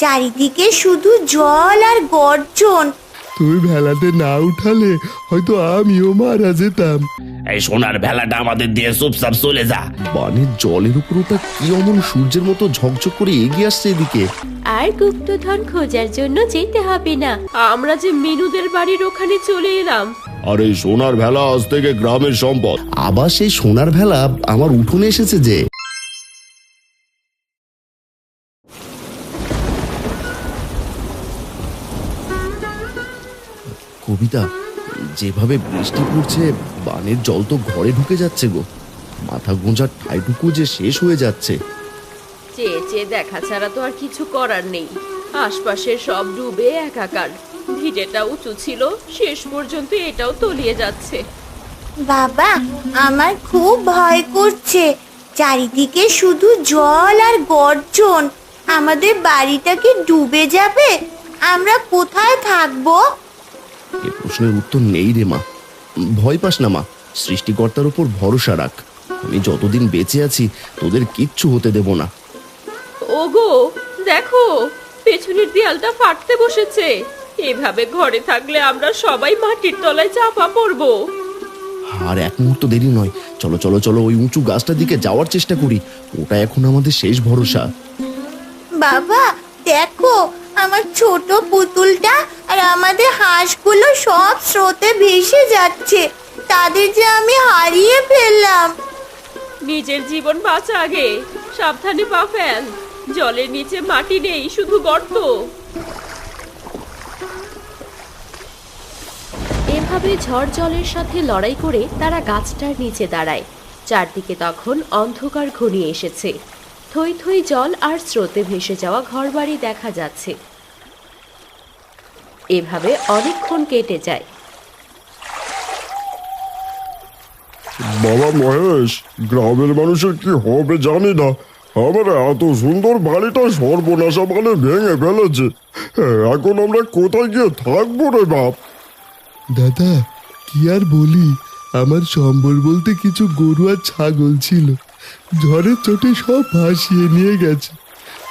চারিদিকে শুধু জল আর গর্জন। তুই ভেলাতে না উঠালে হয়তো আমিও মারা যেতাম। এই সোনার ভেলাটা আমাদের দিয়ে চুপচাপ চলে যা। বানের জলের উপর ওটা কি অমন সূর্যের মতো ঝকঝক করে এগিয়ে আসছে এদিকে। আর গুপ্তধন খোঁজার জন্য যেতে হবে না, আমরা যে মিনুদের বাড়ির ওখানে চলে এলাম। আর এই সোনার ভেলা আজ থেকে গ্রামের সম্পদ। আবার সেই সোনার ভেলা আমার উঠোনে এসেছে যে। কবিতা, যেভাবে বৃষ্টি পড়ছে বানের জল তো ঘরে ঢুকে যাচ্ছে গো। মাথা গোঁজার ঠাইটুকু যে শেষ হয়ে যাচ্ছে। চেয়ে চেয়ে দেখা ছাড়া তো আর কিছু করার নেই। আশপাশের সব ডুবে একাকার। ভিটেটা উঁচু ছিল, শেষ পর্যন্ত এটাও তলিয়ে যাচ্ছে। বাবা, আমার খুব ভয় করছে। চারিদিকে শুধু জল আর গর্জন। আমাদের বাড়িটা কি ডুবে যাবে? আমরা কোথায় থাকবো? এ প্রশ্নের উত্তর নেই রে মা। ভয় পাস না মা, সৃষ্টিকর্তার উপর ভরসা রাখ। আমি যতদিন বেঁচে আছি তোদের কিচ্ছু হতে দেব না। ওগো দেখো, পেছনের দেয়ালটা ফাটতে বসেছে। এভাবে ঘরে থাকলে আমরা সবাই মাটির তলায় চাপা পড়বো। আর এক মুহূর্ত দেরি নয়, চলো চলো চলো ওই উঁচু গাছটার দিকে যাওয়ার চেষ্টা করি। ওটা এখন আমাদের শেষ ভরসা। বাবা দেখো, আমার ছোট পুতুলটা আর আমাদের হাঁসগুলো সব স্রোতে ভেসে যাচ্ছে। তাদের যে আমি হারিয়ে ফেললাম। নিজের জীবন বাঁচা আগে, সাবধানে পা ফেল। জলের নিচে মাটি নেই, শুধু গর্ত। এভাবে ঝড় জলের সাথে লড়াই করে তারা গাছটার নিচে দাঁড়ায়। চারদিকে তখন অন্ধকার ঘনিয়ে এসেছে। থই থই জল আর স্রোতে ভেসে যাওয়া ঘরবাড়ি দেখা যাচ্ছে। এভাবে অনেকক্ষণ কেটে যায়। বাবা মহেশ, গ্রামের মানুষের কি হবে জানি না। আমার এত সুন্দর বাড়িটা সর্বনাশা মানে ভেঙে ফেলেছে। এখন আমরা কোথায় গিয়ে থাকবো রে বাপ? দাদা, কি আর বলি, আমার সম্বল বলতে কিছু গরু আর ছাগল ছিল। ঝড়ের চোটে সব ভাসিয়ে নিয়ে গেছে।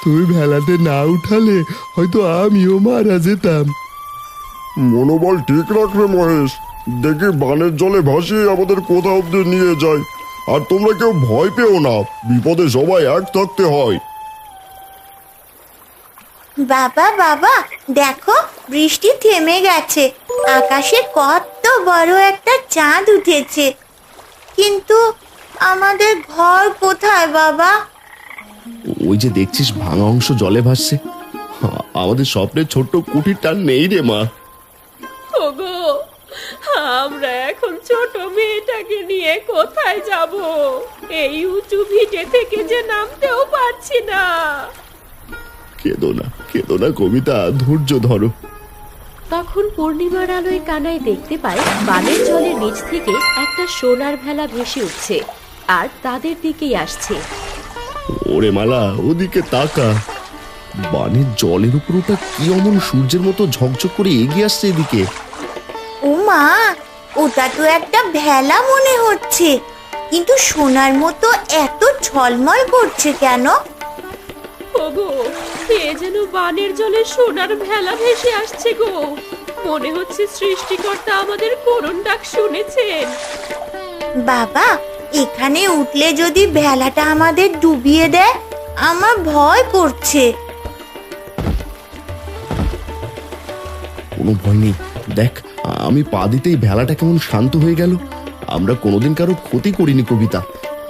তুই ভেলাতে না উঠালে হয়তো আমিও মারা যেতাম। মনোবল ঠিক রাখবে মহেশ, দেখি বানের জলে ভাসিয়ে আমাদের কোথা অব্দি নিয়ে যায়। আর তোমরা কেউ ভয় পেও না, বিপদে সবাই এক থাকতে হয়। বাবা বাবা দেখো, বৃষ্টি থেমে গেছে। আকাশে কত বড় একটা চাঁদ উঠেছে। কিন্তু আমাদের ঘর কোথায় বাবা? ওই যে দেখছিস ভাঙা অংশ জলে ভাসছে। আমাদের স্বপ্নের ছোট্ট কুটিরটা নেই রে মা। ওগো, আমরা এখন ছোট মেয়েটাকে নিয়ে কোথায় যাব? এই উঁচু ভিটে থেকে যে নামতেও পারছি না। কেঁদো না কবিতা, ধৈর্য ধরো। তখন পূর্ণিমার আলোয় কানাই দেখতে পায় বানের জলের নিচ থেকে একটা সোনার ভেলা ভেসে উঠছে আর তাদের দিকেই আসছে। ওরে মালা, ওদিকে তাকা। বানের জলের উপর ওটা কি অমন সূর্যের মতো ঝকঝক করে এগিয়ে আসছে এদিকে। ও মা, ওটা তো একটা ভেলা মনে হচ্ছে, কিন্তু সোনার মতো এত ঝলমল করছে কেন? ওগো, এ যেন বানের জলে সোনার ভেলা ভেসে আসছে গো। মনে হচ্ছে সৃষ্টিকর্তা আমাদের করুণ ডাক শুনেছেন। বাবা, এখানে উঠলে যদি ভেলাটা আমাদের ডুবিয়ে দেয়, আমার ভয় করছে। কোনো ভয় নেই, দেখ আমি পা দিতেই ভেলাটা কেমন শান্ত হয়ে গেল। আমরা কোনোদিন কারো ক্ষতি করিনি কবিতা।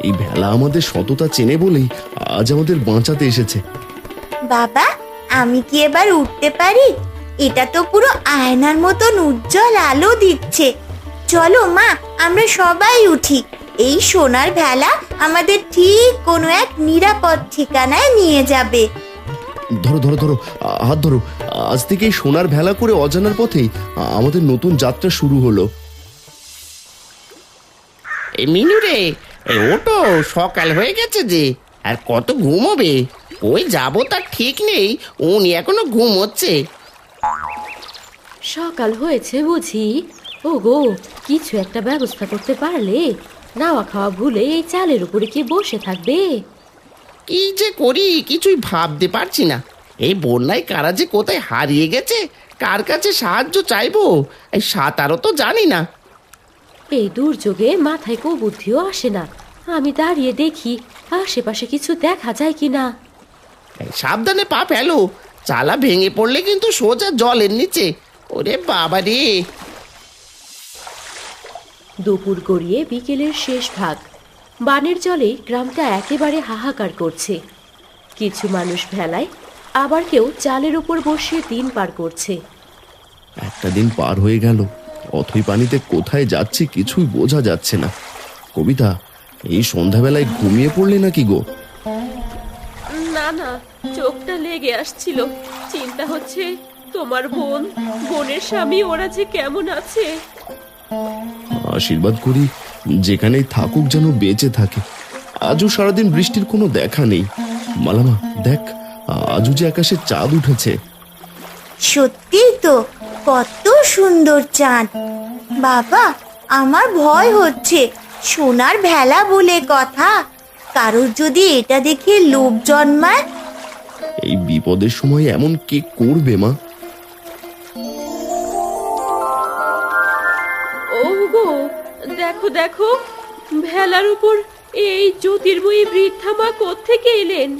এই ভেলা আমাদের সততা চেনে বলেই আজ আমাদের বাঁচাতে এসেছে। বাবা, আমি কি এবার উঠতে পারি? এটা তো পুরো আয়নার মতন উজ্জ্বল আলো দিচ্ছে। চলো মা, আমরা সবাই উঠি। এই সোনার ভেলা আমাদের ঠিক কোনো এক নিরাপদ ঠিকানায় নিয়ে যাবে। ধরো ধরো ধরো, হাত ধরো। আজ থেকে সোনার ভেলা করে অজানার পথেই আমাদের নতুন যাত্রা শুরু হলো। মিনু রে, ওটো সকাল হয়ে গেছে যে, আর কত ঘুমোবে? ওই যাবো তার ঠিক নেই, উনি এখনো ঘুমোচ্ছে। সকাল হয়েছে বুঝি? ওগো, কিছু একটা ব্যবস্থা করতে পারলে নাওয়া খাওয়া ভুলে এই চালের উপরে কি বসে থাকবে? কি যে করি কিছুই ভাবতে পারছি না। এই বন্যায় কারা যে কোথায় হারিয়ে গেছে, কার কাছে সাহায্য চাইবো, এই সাঁতারও তো জানি না। এই দুর্যোগে মাথায় কো বুদ্ধিও আসে না। আমি দাঁড়িয়ে দেখি আশেপাশে কিছু দেখা যায় কিনা। এই সাবধানে পা ফেলো, চালা ভেঙে পড়লে কিন্তু সোজা জলের নিচে। ওরে বাবা রে! দুপুর গড়িয়ে বিকেলের শেষ ভাগ। বানের জলে গ্রামটা একেবারে হাহাকার করছে। কিছু মানুষ ভেলায়, আবার কেউ চালের উপর বসিয়ে দিন পার করছে। একটা দিন পার হয়ে গেল, অথই পানিতে কোথায় যাচ্ছি কিছুই বোঝা যাচ্ছে না। কবিতা, এই সন্ধ্যাবেলায় ঘুমিয়ে পড়লে নাকি গো? না না, চোখটা লেগে আসছিল। চিন্তা হচ্ছে তোমার বোনের স্বামী ওরা যে কেমন আছে। আশীর্বাদ করি যেখানেই থাকুক যেন বেঁচে থাকে। আজও সারাদিন বৃষ্টির কোনো দেখা নেই। মালামা দেখ, আজও যে আকাশে চাঁদ উঠেছে। সত্যি তো, কত সুন্দর চাঁদ। বাবা, আমার ভয় হচ্ছে। সোনার ভেলা বলে কথা, কারোর যদি এটা দেখে লোভ জন্মায়। এই বিপদের সময় এমন কে করবে মা? ও গো, দেখো দেখো, ভেলার উপর এই জ্যোতির্ময়ী বৃদ্ধা মা কোত্থেকে এলেন?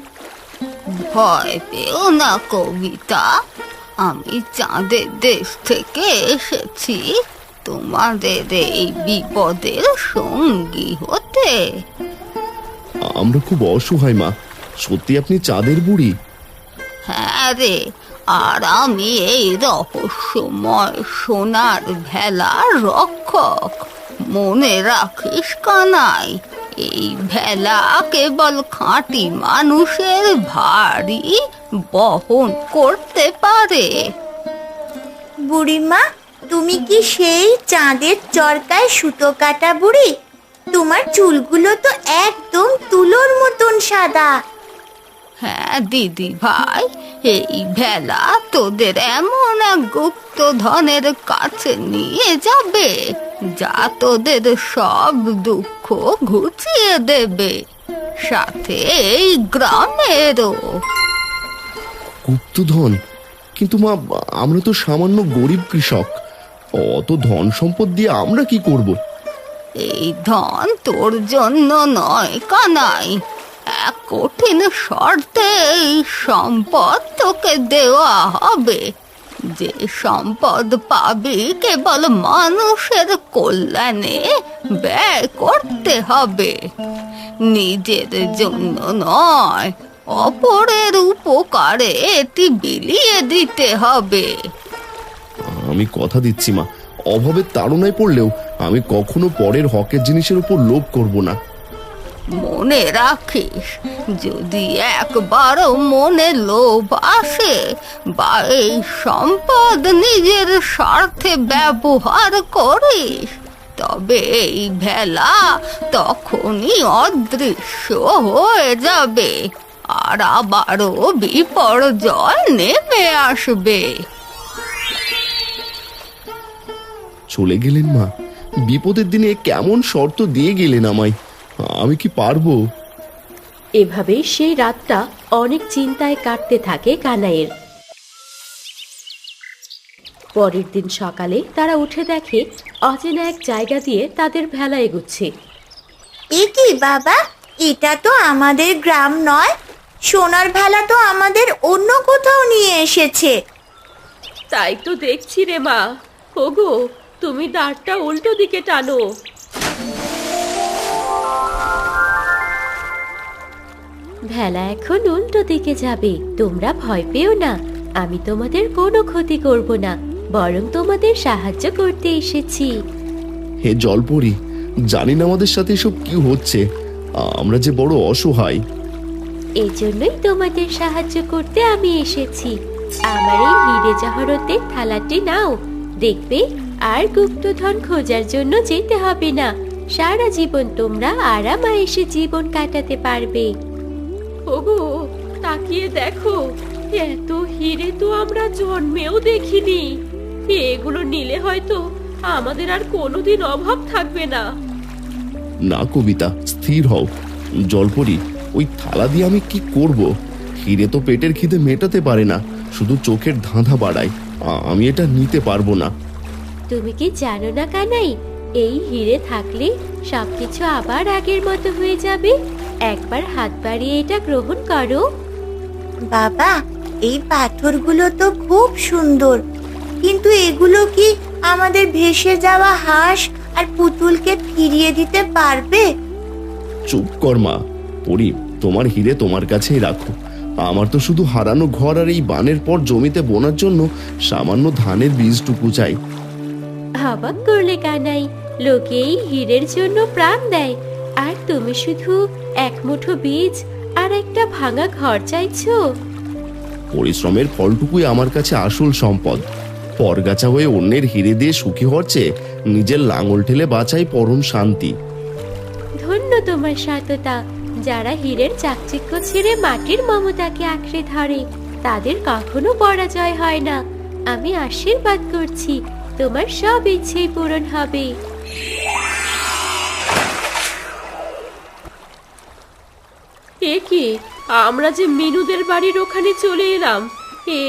ভয় পেও না কবিতা, আমি চাঁদের দেশ থেকে এসেছি তোমাদের এই বিপদের সঙ্গী হতে। আমরা খুব অসহায় মা, সত্যি আপনি চাঁদের বুড়ি? হ্যাঁ রে, আর আমি এই রহস্যময় সোনার ভেলার রক্ষক। মনে রাখিস কানাই, এই ভেলা কেবল খাঁটি মানুষের ভারী বহন করতে পারে। বুড়িমা, তুমি কি সেই চাঁদের চরকায় সুতো কাটা বুড়ি? তোমার চুলগুলো তো একদম তুলোর মতন সাদা। হ্যাঁ দিদি ভাই, এই ভেলা তোদের এমন এক গুপ্ত ধনের কাছে নিয়ে যাবে যা তোদের সব দুঃখ ঘুচিয়ে দেবে, সাথে এই গ্রামেরও। গুপ্তধন? কিন্তু মা, আমরা তো সামান্য গরিব কৃষক, অত ধন সম্পদ দিয়ে আমরা কি করব? এই ধন তোর জন্য নয় কানাই, এক কঠিন শর্তে এই সম্পদ তোকে দেওয়া হবে। যে সম্পদ পাবি কেবল মানুষের কল্যাণে ব্যয় করতে হবে, নিজের জন্য নয়, অপরের উপকারে এটি বিলিয়ে দিতে হবে। আমি কথা দিচ্ছি মা, অভাবের তাড়নায় পড়লেও আমি কখনো পরের হকের জিনিসের উপর লোভ করব না। মনে রাখিস, যদি একবারও মনে লোভ আসে বা এই সম্পদ নিজের স্বার্থে ব্যবহার করিস, তবে এই ভেলা তখনই অদৃশ্য হয়ে যাবে আর আবারও বিপর্যয় নেমে আসবে। চলে গেলেন মা, বিপদের দিনে কেমন শর্ত দিয়ে গেলেন আমায়, আমি কি পারবো? এভাবেই সেই রাতটা অনেক চিন্তায় কাটতে থাকে কানাইয়ের। পরের দিন সকালে তারা উঠে দেখে অচেনা এক জায়গা দিয়ে তাদের ভেলা এগুচ্ছে। এ কি বাবা, এটা তো আমাদের গ্রাম নয়। সোনার ভেলা তো আমাদের অন্য কোথাও নিয়ে এসেছে। তাই তো দেখছি রে মা। ওগো, তুমি দাঁড়টা উল্টো দিকে টানো। ভেলা এখন উল্টো দিকে যাবে। তোমরা ভয় পেও না, আমি তোমাদের কোনো ক্ষতি করব না, বরং তোমাদের সাহায্য করতে এসেছি। হে জলপরি, জানি না আমাদের সাথে এসব কি হচ্ছে, আমরা যে বড় অসহায়। এই জন্যই তোমাদের সাহায্য করতে আমি এসেছি। আমার এই হিরে জহরতের থালাটি নাও, দেখবে আর গুপ্তধন খোঁজার জন্য যেতে হবে না। সারা জীবন তোমরা আরাম আয়েশে জীবন কাটাতে পারবে। ওগো, তাকিয়ে দেখো, এত হিরে তো আমরা জন্মেও দেখিনি। এগুলো নিলে হয়তো আমাদের আর কোনোদিন অভাব থাকবে না। না কবিতা, স্থির হও। জলপরি, ওই থালা দিয়ে আমি কি করব? হিরে তো পেটের খিদে মেটাতে পারে না, শুধু চোখের ধাঁধা বাড়ায়। আমি এটা নিতে পারবো না। তুমি কি জানো না কানাই, এই হিরে থাকলে সবকিছু আবার আগের মতো হয়ে যাবে। একবার হাত বাড়িয়ে এটা গ্রহণ করো। বাবা, এই পাথরগুলো তো খুব সুন্দর, কিন্তু এগুলো কি আমাদের ভেসে যাওয়া হাঁস আর পুতুলকে ফিরিয়ে দিতে পারবে? চুপ কর মা। পরি, তোমার হিরে তোমার কাছেই রাখো। আমার তো শুধু হারানো ঘর আর এই বানের পর জমিতে বোনার জন্য সামান্য ধানের বীজটুকু চাই। অবাক করলে কানাই, লোকে এই হীরের জন্য প্রাণ দেয়, আর তুমি শুধু এক মুঠো বীজ আর একটা ভাঙা ঘর চাইছো। পরিশ্রমের ফলটুকুই আমার কাছে আসল সম্পদ। পরগাছা হয়ে অন্যের হিরে দিয়ে সুখী হওয়ার চেয়ে নিজের লাঙল ঠেলে বাঁচাই পরম শান্তি। ধন্য তোমার সততা। যারা হীরের চাকচিক্য ছেড়ে মাটির মমতাকে আঁকড়ে ধরে, তাদের কখনো পরাজয় হয় না। আমি আশীর্বাদ করছি, তোমার সব ইচ্ছেই পূরণ হবে। এ কি, আমরা যে মিনুদের বাড়ির ওখানে চলে এলাম,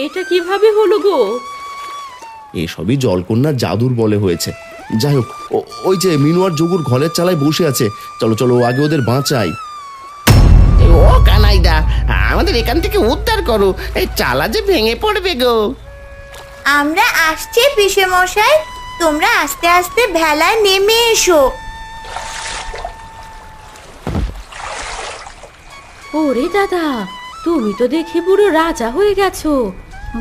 এটা কিভাবে হলো গো? এসবই জলকন্যার জাদুর বলে হয়েছে। যাই হোক, ওই যে মিনু আর যোগুর ঘরের চালায় বসে আছে, চলো চলো আগে ওদের বাঁচাই। ও কানাইদা, আমাদের এখান থেকে উদ্ধার করো, এই চালা যে ভেঙে পড়বে গো। আমরা আসছি পিসে মশাই, তোমরা আস্তে আস্তে ভেলায় নেমে এসো। ওরে দাদা, তুমি তো দেখি পুরো রাজা হয়ে গেছো।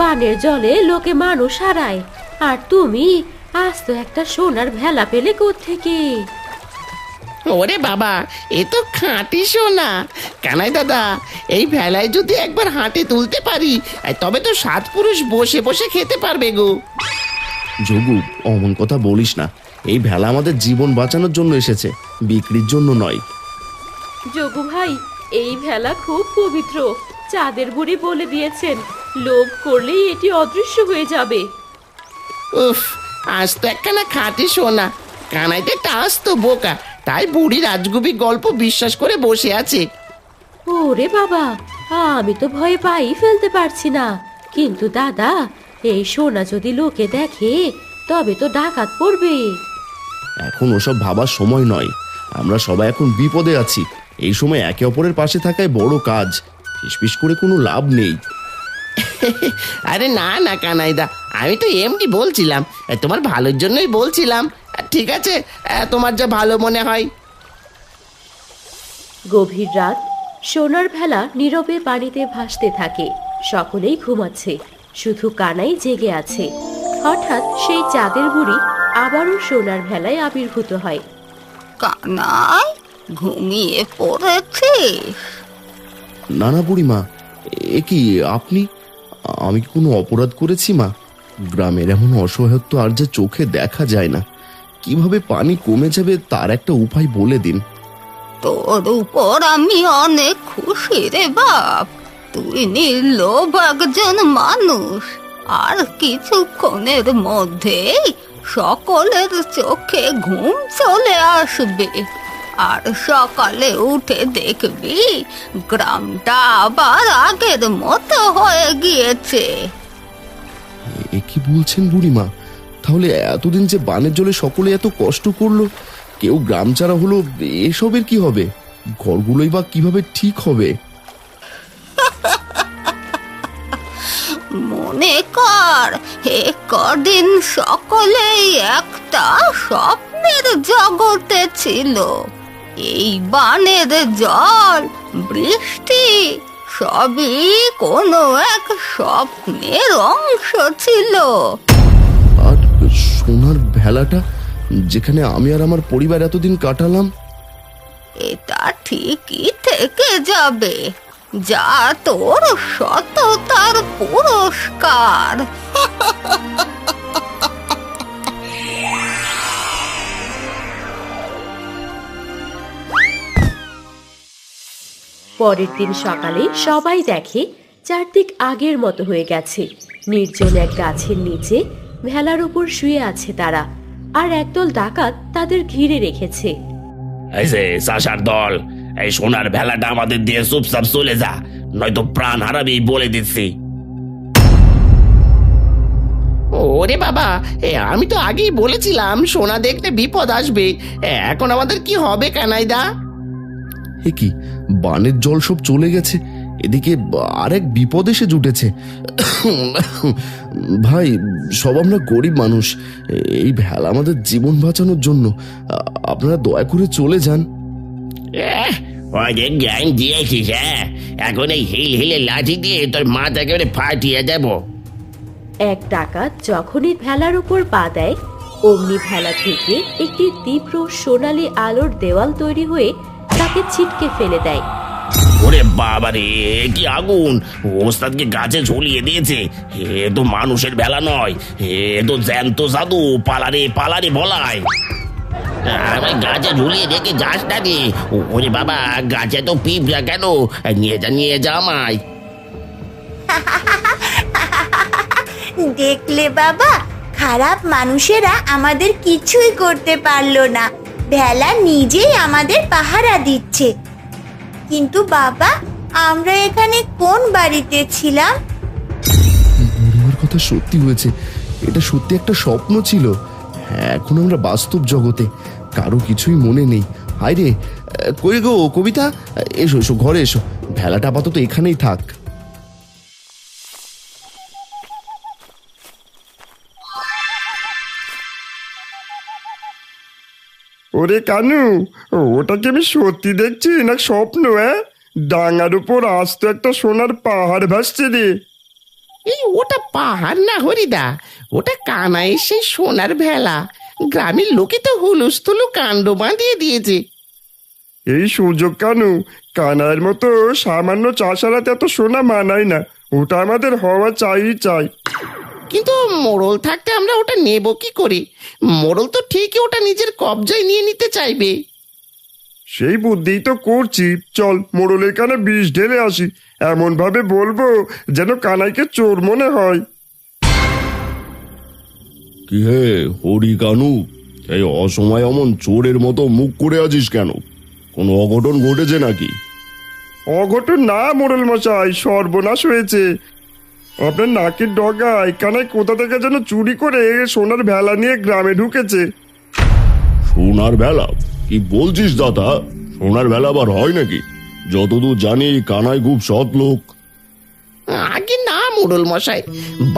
বানের জলে লোকে মানুষ হারায়, আর তুমি আজ তো একটা সোনার ভেলা পেলে কোত্থেকে? ওরে বাবা, এ তো খাঁটি সোনা। কানাই দাদা, এই ভেলায় যদি একবার হাঁটে তুলতে পারি, তবে তো 7 পুরুষ বসে বসে খেতে পারবে গো। যোগু, অমন কথা বলিস না। এই ভেলা আমাদের জীবন বাঁচানোর জন্য এসেছে, বিক্রির জন্য নয়। যোগু ভাই, এই ভেলা খুব পবিত্র। চাঁদের বুড়ি বলে দিয়েছেন, লোভ করলেই এটি অদৃশ্য হয়ে যাবে। উফ, আজ তো একখানা খাঁটি সোনা। কানাইতে টাস তো বোকা, তাই বুড়ি রাজগুবি গল্প বিশ্বাস করে বসে আছে। ওরে বাবা, আমি তো ভয়ে পাই ফেলতে পারছি না। কিন্তু দাদা, এই সোনা যদি লোকে দেখে, তবে তো ডাকাত পড়বে। এখন ওসব ভাবার সময় নয়। আমরা সবাই এখন বিপদে আছি। এই সময় একে অপরের পাশে থাকায় বড় কাজ। ফিসফিস করে কোনো লাভ নেই। আরে না না কানাইদা, আমি তো এমনি বলছিলাম, তোমার ভালোর জন্যই বলছিলাম। ঠিক আছে, তোমার যা ভালো মনে হয়। গভীর রাত, সোনার ভেলা নীরবে পানিতে ভাসতে থাকে। সকলেই ঘুমাচ্ছে, শুধু কানাই জেগে আছে। হঠাৎ সেই চাঁদের বুড়ি আবারও সোনার ভেলায় আবির্ভূত হয়। কানাই, ঘুমিয়ে পড়েছিস? না না বুড়িমা, এ কি আপনি? আমি কি কোনো অপরাধ করেছি মা? গ্রামের এমন অসহায়ত্ব আর যে চোখে দেখা যায় না। কিভাবে পানি কমে যাবে তার একটা উপায় বলে দিন। তোর উপর আমি অনেক খুশি রে বাপ। তুই নির্লোভ একজন মানুষ, আর কিছুক্ষণের মধ্যেই সকলের চোখে ঘুম চলে আসবে। আর সকালে উঠে দেখবি গ্রামটা আবার আগের মতো হয়ে গিয়েছে। এ কি বলছেন বুড়িমা? তাহলে এতদিন যে বানের জলে সকলে এত কষ্ট করলো, কেউ গ্রাম ছাড়া হলো, এসবের কি হবে? ঘরগুলোই বা কিভাবে ঠিক হবে? মনে কর, এ কদিন সকলেই একটা স্বপ্নের জগতে ছিল। এই বানের জল, বৃষ্টি সবই কোনো এক স্বপ্নের অংশ ছিল। আর সোনার ভেলাটা, যেখানে আমি আর আমার পরিবার এতদিন কাটালাম, এটা ঠিকই থেকে যাবে, যা তোর সততার পুরস্কার। পরের দিন সকালে সবাই দেখে চারদিক আগের মতো হয়ে গেছে। নির্জন এক গাছের নিচে ভেলার উপর শুয়ে আছে তারা, আর একদল ডাকাত তাদের ঘিরে রেখেছে। এই যে চাষার দল, এই সোনার ভেলাটা আমাদের দিয়ে চুপচাপ চলে যা, নয়তো প্রাণ হারাবি বলে দিচ্ছি। ওরে বাবা, আমি তো আগেই বলেছিলাম সোনা দেখলে বিপদ আসবে। এখন আমাদের কি হবে কানাইদা? এ কি, বানের জল সব চলে গেছে, এদিকে আরেক বিপদ এসে জুটেছে। ভাই, সব আমরা গরিব মানুষ, এই ভেলা আমাদের জীবন বাঁচানোর জন্য। আপনারা দয়া করে চলে যান। অনেক জ্ঞান দিয়েছিস, হ্যাঁ? এখন এই হিল হিলে লাঠি দিয়ে তোর মাথা একেবারে ফাটিয়ে দেবো। এক ডাকাত যখনই ভেলার উপর পা দেয়, অমনি ভেলা থেকে একটি তীব্র সোনালী আলোর দেওয়াল তৈরি হয়ে তাকে ছিটকে ফেলে দেয়। ওরে বাবা রে, কি আগুন! ওস্তাদকে গাছে ঝুলিয়ে দিয়েছে। এ তো মানুষের ভেলা নয়, এ তো জ্যান্ত জাদু। পালারে পালারে বলায়। আমি গাছে ঝুলিয়ে রেখে যাস না রে। ওরে বাবা, গাছে তো পিঁপড়া কেন! নিয়ে যা আমায়। দেখলে বাবা, খারাপ মানুষেরা আমাদের কিছুই করতে পারলো না। ভেলা নিজেই আমাদের পাহারা দিচ্ছে। কিন্তু বাবা, আমরা এখানে কোন বাড়িতে ছিলাম? বুড়িমার কথা সত্যি হয়েছে, এটা সত্যি একটা স্বপ্ন ছিল। হ্যাঁ, এখন আমরা বাস্তব জগতে, কারো কিছুই মনে নেই। হায় রে, কই গো কবিতা, এসো এসো, ঘরে এসো। ভেলাটা আপাতত এখানেই থাক। ওরে কানু, ওটাকে আমি সত্যি দেখছি না স্বপ্ন? ডাঙার উপর আস্ত একটা সোনার পাহাড় ভাসছে রে। ওটা পাহাড় না হরিদা, ওটা কানাই সেই সোনার ভেলা। গ্রামের লোকে তো হুলুস্থুলু কাণ্ড বাঁধিয়ে দিয়েছে। এই সুযোগ কানু, কানাইয়ের মতো সামান্য চাষারাতে এত সোনা মানায় না। ওটা আমাদের হওয়া চাই। কিন্তু মোড়ল থাকতে আমরা ওটা নেব কি করে? মোড়ল তো ঠিকই ওটা নিজের কবজায় নিয়ে নিতে চাইবে। সেই বুদ্ধিই তো করছি। চল, মোড়লের কানে বিষ ঢেলে আসি। এমন ভাবে বলবো যেন কানাইকে চোর মনে হয়। কি হে হরি কানু, এই অসময় অমন চোরের মতো মুখ করে আছিস কেন? কোনো অঘটন ঘটেছে নাকি? অঘটন না মোড়ল মশাই, সর্বনাশ হয়েছে। আপনার নাকের ডগায় কানাই কোথা থেকে যেন চুরি করে সোনার ভেলা নিয়ে গ্রামে ঢুকেছে। সোনার ভেলা? কি বলছিস দাদা? সোনার ভেলা আবার হয় নাকি? যতদূর জানি কানাই খুব সৎ লোক। আগে না মোড়ল মশাই,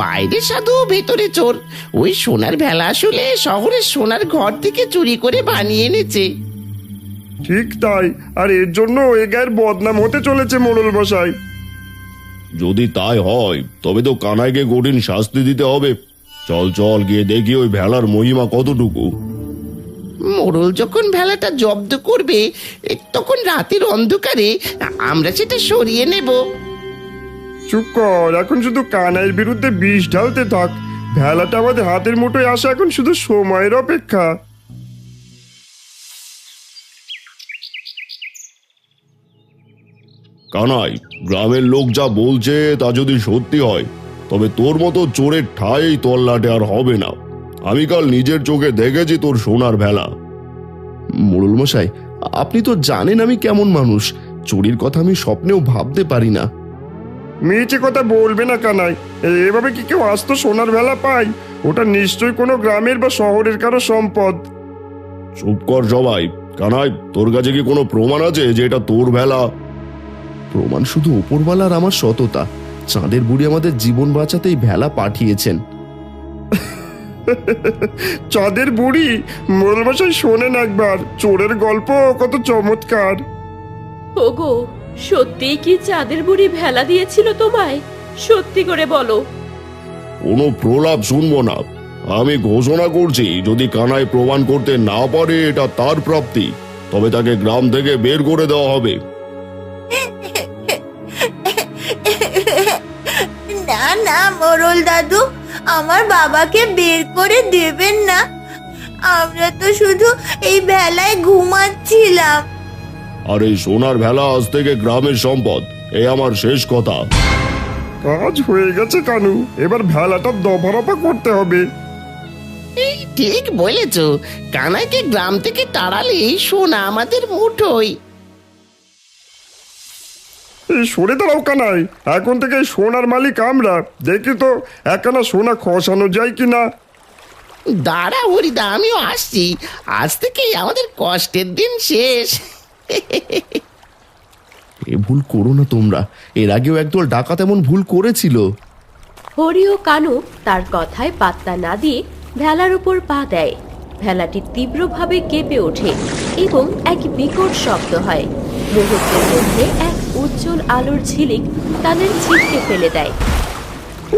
বাইরে সাধু ভেতরে চোর। ওই সোনার ভেলা আসলে শহরের সোনার ঘর থেকে চুরি করে বানিয়ে এনেছে। ঠিক তাই, আর এর জন্য এ গায়ের বদনাম হতে চলেছে মোড়ল মশাই। যদি তাই হয় তবে তো কানাইকে কঠিন শাস্তি দিতে হবে। চল চল, গিয়ে দেখি ওই ভেলার মহিমা কতটুকু। মোড়ল যখন ভেলাটা জব্দ করবে, তখন রাতের অন্ধকারে আমরা সেটা সরিয়ে নেব। চুপ কর, এখন শুধু কানাইয়ের বিরুদ্ধে বিষ ঢালতে থাক। ভেলাটা আমাদের হাতের মুঠোয় আসা এখন শুধু সময়ের অপেক্ষা। কানাই, গ্রামের লোক যা বলছে তা যদি সত্যি হয় তবে তোর মতো চোরের ঠাই তল্লাটে আর হবে না। আমি কাল নিজের চোখে দেখেছি তোর সোনার ভেলা। মোড়ল মশাই, আপনি তো জানেন আমি কেমন মানুষ। চুরির কথা আমি স্বপ্নেও ভাবতে পারি না। মিছে কথা বলবে না কানাই। এভাবে কি কেউ আস্ত সোনার ভেলা পায়? ওটা নিশ্চয়ই কোনো গ্রামের বা শহরের কারো সম্পদ। চুপ কর সবাই। কানাই, তোর কাছে কি কোনো প্রমাণ আছে যে এটা তোর ভেলা? প্রমাণ শুধু উপরওয়ালার আমার সততা। চাঁদের বুড়ি আমাদের জীবন বাঁচাতেই ভেলা পাঠিয়েছেন। চাঁদের বুড়ি? মোড়ল মশাই শোনেন একবার, চোরের গল্প কত চমৎকার। ওগো, সত্যিই কি চাঁদের বুড়ি ভেলা দিয়েছিল তোমায়? সত্যি করে বলো। কোনো প্রলাপ শুনবো না। আমি ঘোষণা করছি, যদি কানাই প্রমাণ করতে না পারে এটা তার প্রাপ্তি, তবে তাকে গ্রাম থেকে বের করে দেওয়া হবে। না না মোড়ল দাদু, আমার বাবাকে বের করে দেবেন না। আমরা তো শুধু এই ভেলায় ঘুমাচ্ছিলাম। আর এই সোনার ভেলা আজ থেকে গ্রামের সম্পদ, এই আমার শেষ কথা। কাজ হয়ে গেছে কানু, এবার ভেলাটা দফারফা করতে হবে। এই ঠিক বলেছ, কানাইকে গ্রাম থেকে তাড়ালে সোনা আমাদের মুঠোই। এই সরে দাঁড়াও কানাই, এখন থেকে এই সোনার মালিক আমরা। দেখি তো একখানা সোনা খসানো যায় কি না। দাঁড়া হরিদা, আমিও আসছি। আজ থেকেই আমাদের কষ্টের দিন শেষ। এ ভুল করো না তোমরা, এর আগেও একদল ডাকাত এমন ভুল করেছিল। হরি ও কানু তার কথায় পাত্তা না দিয়ে ভেলার উপর পা দেয়। ভেলাটি তীব্রভাবে কেঁপে ওঠে এবং এক বিকট শব্দ হয়। মুহূর্তের মধ্যে এক উজ্জ্বল আলোর ঝিলিক তাদের ছিটকে ফেলে দেয়।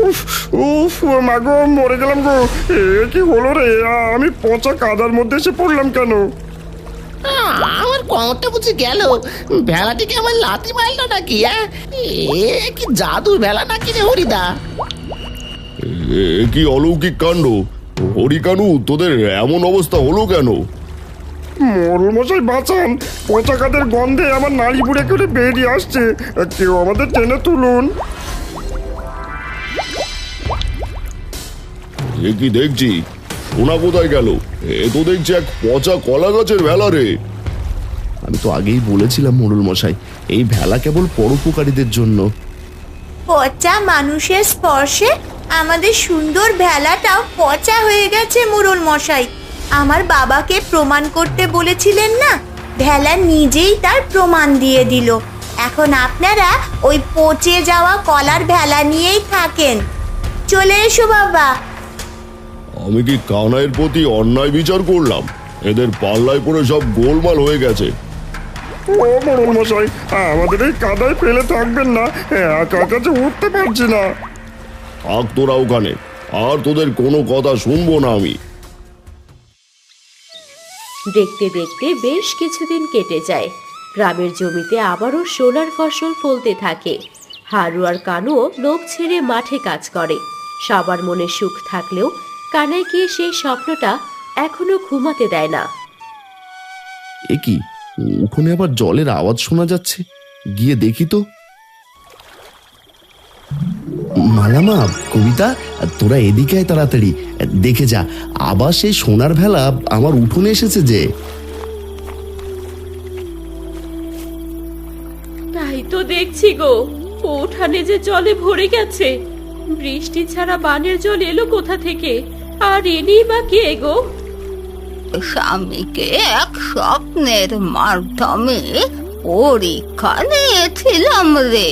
উফ উফ, মাগো মরে গেলাম গো। এ কি হলো রে, আমি পচা কাদার মধ্যে এসে পড়লাম কেন? আমার কোমরটা বুঝে গেল। ভেলাটিকে আমার লাথি মারলো নাকি? এ কি জাদুর ভেলা নাকি রে হরিদা? এ কি অলৌকিক কাণ্ড! হরিকানু, তোদের এমন অবস্থা হলো কেন? মোড়ল মশাই বাঁচান, পচা কাদের গন্ধে আমার নাড়ি বুড়ে করে বেরিয়ে আসছে। কেউ আমাদের টেনে তুলুন। এ কি দেখছি, সোনা কোথায় গেল? এ তো দেখছি এক পচা কলা গাছের ভেলা রে। আমি তো আগেই বলেছিলাম মোড়ল মশাই, এই ভেলা কেবল পরোপকারীদের জন্য। পচা মানুষের স্পর্শে আমাদের সুন্দর ভেলাটাও পচা হয়ে গেছে মোড়ল মশাই। আমার বাবাকে প্রমাণ করতে বলেছিলেন না, ভেলা নিজেই তার প্রমাণ দিয়ে দিল। এখন আপনারা ওই পচে যাওয়া কলার ভেলা নিয়েই থাকেন। চলে এসো বাবা। আমি কি কানাইয়ের প্রতি অন্যায় বিচার করলাম? এদের পাল্লায় পড়ে সব গোলমাল হয়ে গেছে। ও মোড়ল মশাই, আমাদের এই কাদায় ফেলে থাকবেন না, একা একা যে উঠতে পারছি না। থাক তোরা ওখানে, আর তোদের কোনো কথা শুনবো না আমি। দেখতে দেখতে বেশ কিছুদিন কেটে যায়। গ্রামের জমিতে আবারও সোনার ফসল ফলতে থাকে। হারু আর কানুও লোক ছেড়ে মাঠে কাজ করে। সবার মনে সুখ থাকলেও কানাইকে সেই স্বপ্নটা এখনো ঘুমাতে দেয় না। এ কি, উঠোনে আবার জলের আওয়াজ শোনা যাচ্ছে, গিয়ে দেখি তো। মালামা, কবিতা, তোরা এদিকে আয় তাড়াতাড়ি, দেখে যা, আবার সেই সোনার ভেলা আমার উঠোনে এসেছে যে। তাই তো দেখছি গো, উঠানে যে জলে ভরে গেছে। বৃষ্টি ছাড়া বানের জল এলো কোথা থেকে? আর এনেই বা কে গো? স্বামীকে এক স্বপ্নের মাধ্যমে পরীক্ষা নিয়েছিলাম রে।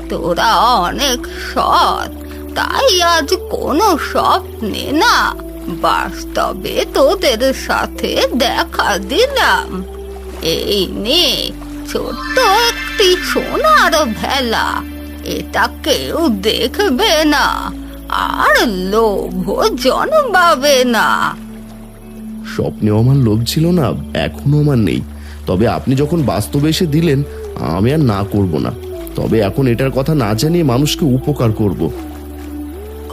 তোরা অনেক সৎ, তাই আজ কোনো স্বপ্নে না, বাস্তবে তোদের সাথে দেখা দিলাম। এই নে ছোট্ট একটি সোনার ভেলা, এটা কেউ দেখবে না, আর লোভ জন্মাবে না। স্বপ্নেও আমার লোভ ছিল না, এখনো আমার নেই। তবে আপনি যখন বাস্তবে এসে দিলেন, আমি আর না করব না। তবে এখন এটার কথা না জানিয়ে মানুষকে উপকার করব।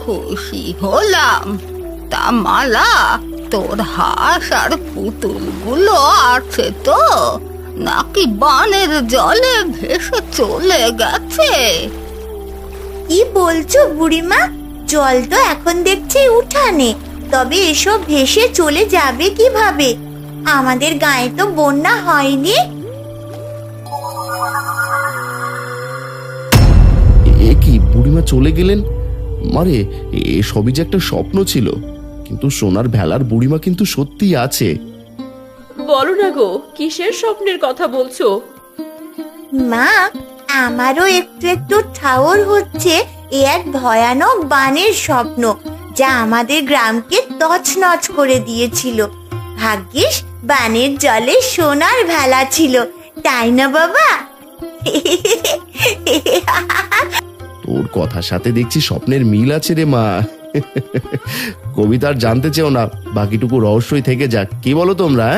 খুশি হলাম। তা মালা, তোর হাঁস আর পুতুলগুলো আছে তো, নাকি বানের জলে ভেসে চলে গেছে? কি বলছো বুড়িমা? জল তো এখন দেখছি উঠানে, তবে এসব ভেসে চলে যাবে কিভাবে? আমাদের গায়ে তো বন্যা হয়নি। এ কি, বুড়িমা চলে গেলেন? মারে, এসবই যে একটা স্বপ্ন ছিল। কিন্তু সোনার ভেলার বুড়িমা কিন্তু সত্যিই আছে। বলো না গো, কিসের স্বপ্নের কথা বলছো? মা, আমারও একটু একটু ঠাউর হচ্ছে এ এক ভয়ানক বানের স্বপ্ন, যা আমাদের গ্রামকে তছনছ করে দিয়েছিল। ভাগ্যিস বানের জলে সোনার ভেলা ছিল, তাই না বাবা? তোর কথার সাথে দেখছি স্বপ্নের মিল আছে রে মা। কবিতার জানতে চেও না, বাকিটুকু রহস্যই থেকে যাক। কি বলো তোমরা?